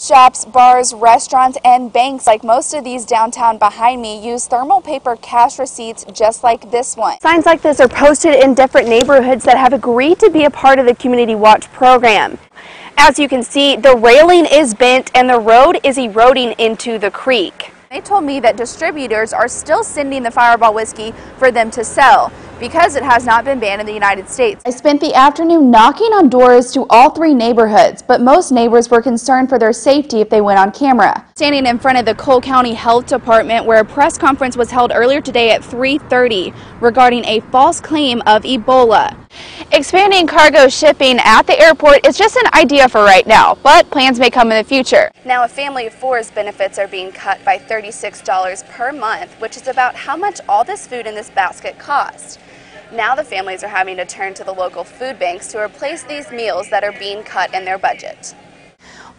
Shops, bars, restaurants, and banks like most of these downtown behind me use thermal paper cash receipts just like this one. Signs like this are posted in different neighborhoods that have agreed to be a part of the Community Watch program. As you can see, the railing is bent and the road is eroding into the creek. They told me that distributors are still sending the Fireball whiskey for them to sell because it has not been banned in the United States. I spent the afternoon knocking on doors to all 3 neighborhoods, but most neighbors were concerned for their safety if they went on camera. Standing in front of the Cole County Health Department where a press conference was held earlier today at 3:30 regarding a false claim of Ebola. Expanding cargo shipping at the airport is just an idea for right now, but plans may come in the future. Now, a family of 4's benefits are being cut by $36 per month, which is about how much all this food in this basket costs. Now the families are having to turn to the local food banks to replace these meals that are being cut in their budget.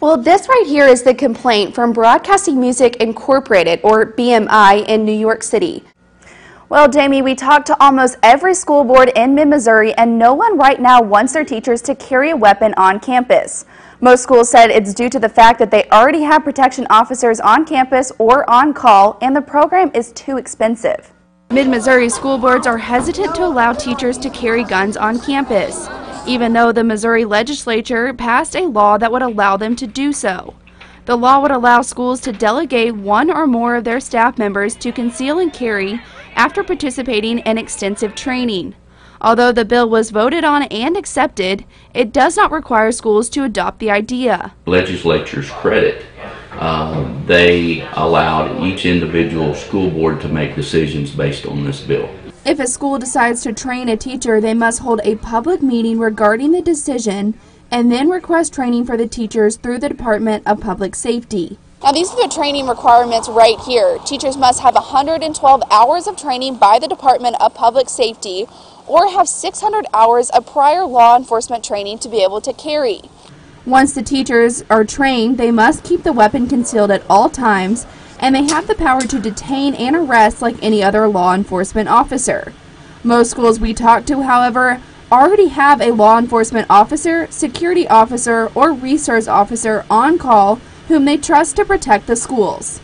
Well, this right here is the complaint from Broadcasting Music Incorporated, or BMI, in New York City. Well, Jamie, we talked to almost every school board in mid-Missouri, and no one right now wants their teachers to carry a weapon on campus. Most schools said it's due to the fact that they already have protection officers on campus or on call, and the program is too expensive. Mid-Missouri school boards are hesitant to allow teachers to carry guns on campus, even though the Missouri legislature passed a law that would allow them to do so. The law would allow schools to delegate 1 or more of their staff members to conceal and carry after participating in extensive training. Although the bill was voted on and accepted, it does not require schools to adopt the idea. Legislature's credit, they allowed each individual school board to make decisions based on this bill. If a school decides to train a teacher, they must hold a public meeting regarding the decision and then request training for the teachers through the Department of Public Safety. Now, these are the training requirements right here. Teachers must have 112 hours of training by the Department of Public Safety or have 600 hours of prior law enforcement training to be able to carry. Once the teachers are trained, they must keep the weapon concealed at all times, and they have the power to detain and arrest like any other law enforcement officer. Most schools we talked to, however, already have a law enforcement officer, security officer, or resource officer on call whom they trust to protect the schools.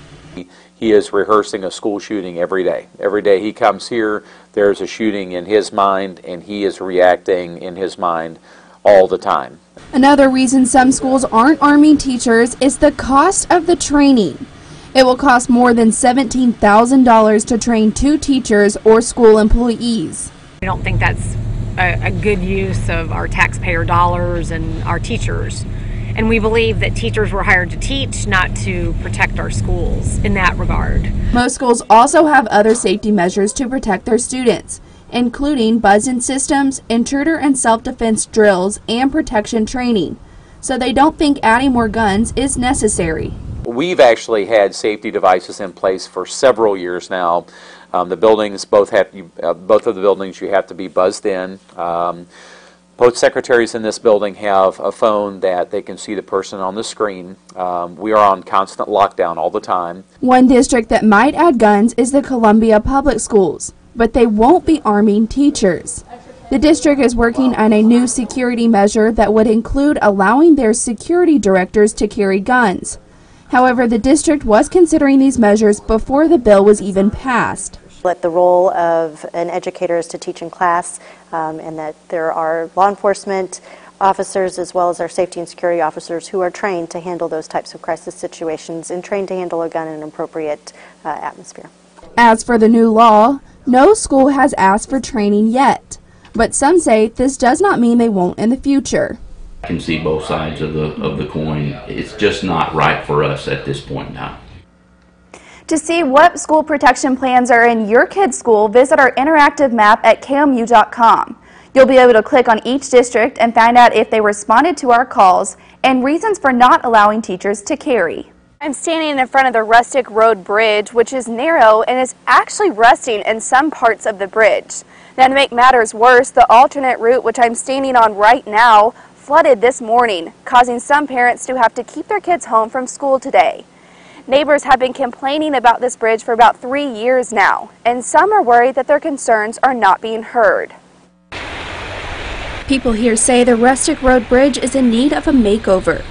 He is rehearsing a school shooting every day. Every day he comes here, there's a shooting in his mind, and he is reacting in his mind all the time. Another reason some schools aren't arming teachers is the cost of the training. It will cost more than $17,000 to train 2 teachers or school employees. We don't think that's a good use of our taxpayer dollars and our teachers. And we believe that teachers were hired to teach, not to protect our schools in that regard. Most schools also have other safety measures to protect their students, including buzz-in systems, intruder and self-defense drills, and protection training. So they don't think adding more guns is necessary. We've actually had safety devices in place for several years now. The buildings both of the buildings you have to be buzzed in. Both secretaries in this building have a phone that they can see the person on the screen. We are on constant lockdown all the time. One district that might add guns is the Columbia Public Schools, but they won't be arming teachers. The district is working on a new security measure that would include allowing their security directors to carry guns. However, the district was considering these measures before the bill was even passed. The role of an educator is to teach in class, and that there are law enforcement officers as well as our safety and security officers who are trained to handle those types of crisis situations and trained to handle a gun in an appropriate atmosphere. As for the new law, no school has asked for training yet, but some say this does not mean they won't in the future. I can see both sides of the coin. It's just not right for us at this point in time. To see what school protection plans are in your kid's school, visit our interactive map at KMU.com. You'll be able to click on each district and find out if they responded to our calls and reasons for not allowing teachers to carry. I'm standing in front of the Rustic Road Bridge, which is narrow and is actually rusting in some parts of the bridge. Now, to make matters worse, the alternate route, which I'm standing on right now, flooded this morning, causing some parents to have to keep their kids home from school today. Neighbors have been complaining about this bridge for about 3 years now, and some are worried that their concerns are not being heard. People here say the Rustic Road Bridge is in need of a makeover.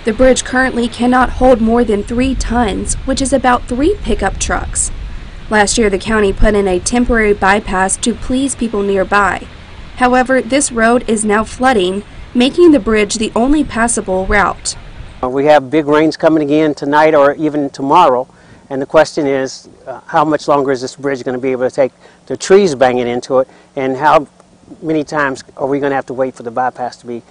The bridge currently cannot hold more than 3 tons, which is about 3 pickup trucks. Last year, the county put in a temporary bypass to please people nearby. However, this road is now flooding, making the bridge the only passable route. We have big rains coming again tonight or even tomorrow, and the question is how much longer is this bridge going to be able to take the trees banging into it, and how many times are we going to have to wait for the bypass to be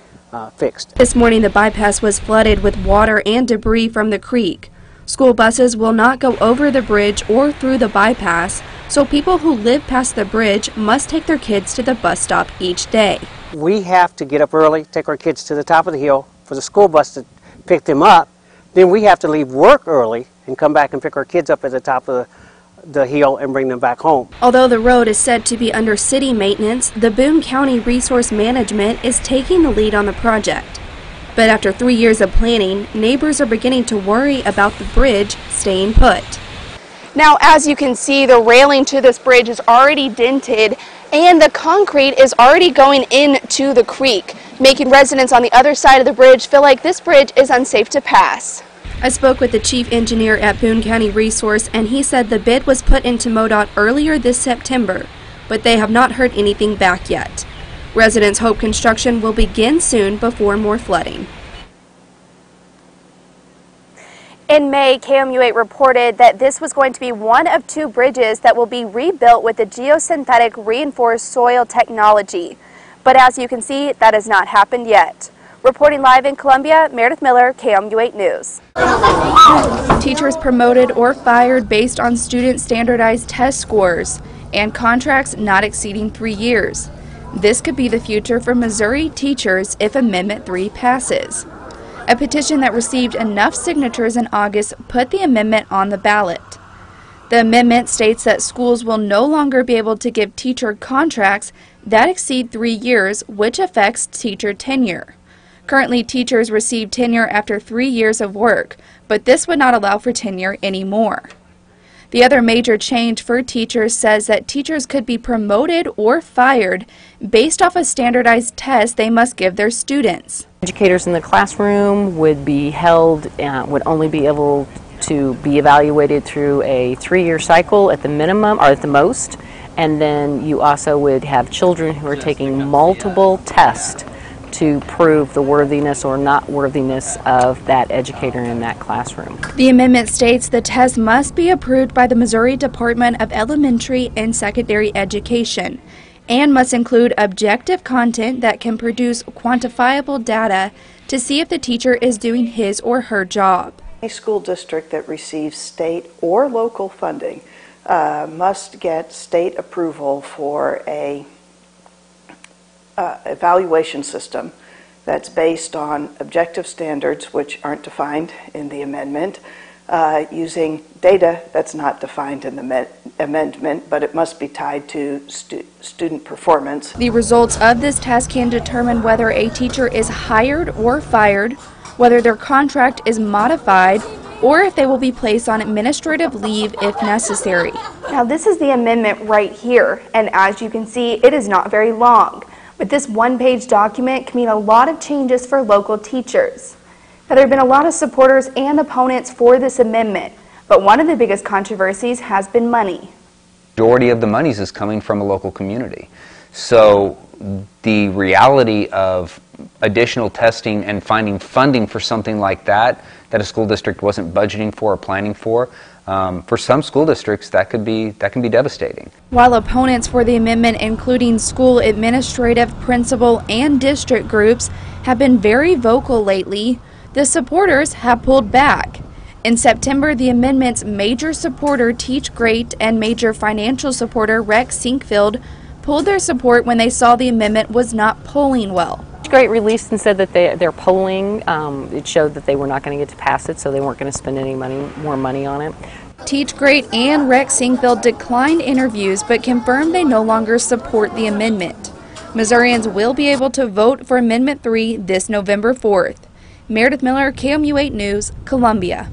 fixed? This morning, the bypass was flooded with water and debris from the creek. School buses will not go over the bridge or through the bypass, so people who live past the bridge must take their kids to the bus stop each day. We have to get up early, take our kids to the top of the hill for the school bus to pick them up. Then we have to leave work early and come back and pick our kids up at the top of the hill and bring them back home. Although the road is said to be under city maintenance, the Boone County Resource Management is taking the lead on the project. But after 3 years of planning, neighbors are beginning to worry about the bridge staying put. Now, as you can see, the railing to this bridge is already dented and the concrete is already going into the creek, making residents on the other side of the bridge feel like this bridge is unsafe to pass. I spoke with the chief engineer at Boone County Resource, and he said the bid was put into MoDOT earlier this September, but they have not heard anything back yet. Residents hope construction will begin soon before more flooding. In May, KMU8 reported that this was going to be one of 2 bridges that will be rebuilt with the geosynthetic reinforced soil technology. But as you can see, that has not happened yet. Reporting live in Columbia, Meredith Miller, KMU8 News. Teachers promoted or fired based on student standardized test scores and contracts not exceeding 3 years. This could be the future for Missouri teachers if Amendment 3 passes. A petition that received enough signatures in August put the amendment on the ballot. The amendment states that schools will no longer be able to give teacher contracts that exceed 3 years, which affects teacher tenure. Currently, teachers receive tenure after 3 years of work, but this would not allow for tenure anymore. The other major change for teachers says that teachers could be promoted or fired based off a standardized test they must give their students. Educators in the classroom would be held, would only be able to be evaluated through a 3-year cycle at the minimum or at the most, and then you also would have children who are taking multiple tests to prove the worthiness or not worthiness of that educator in that classroom. The amendment states the test must be approved by the Missouri Department of Elementary and Secondary Education and must include objective content that can produce quantifiable data to see if the teacher is doing his or her job. Any school district that receives state or local funding must get state approval for a evaluation system that's based on objective standards which aren't defined in the amendment, using data that's not defined in the amendment, but it must be tied to student performance. The results of this test can determine whether a teacher is hired or fired, whether their contract is modified, or if they will be placed on administrative leave if necessary. Now, this is the amendment right here, and as you can see, it is not very long. But this one-page document can mean a lot of changes for local teachers. Now, there have been a lot of supporters and opponents for this amendment, but one of the biggest controversies has been money. The majority of the monies is coming from a local community. So the reality of additional testing and finding funding for something like that a school district wasn't budgeting for or planning for some school districts, that can be devastating. While opponents for the amendment, including school administrative, principal, and district groups, have been very vocal lately, the supporters have pulled back. In September, the amendment's major supporter, Teach Great, and major financial supporter, Rex Sinkfield, pulled their support when they saw the amendment was not polling well. Teach Great released and said that their polling, it showed that they were not going to get to pass it, so they weren't going to spend any more money on it. Teach Great and Rex Sinkfield declined interviews but confirmed they no longer support the amendment. Missourians will be able to vote for Amendment 3 this November 4th. Meredith Miller, KMU8 News, Columbia.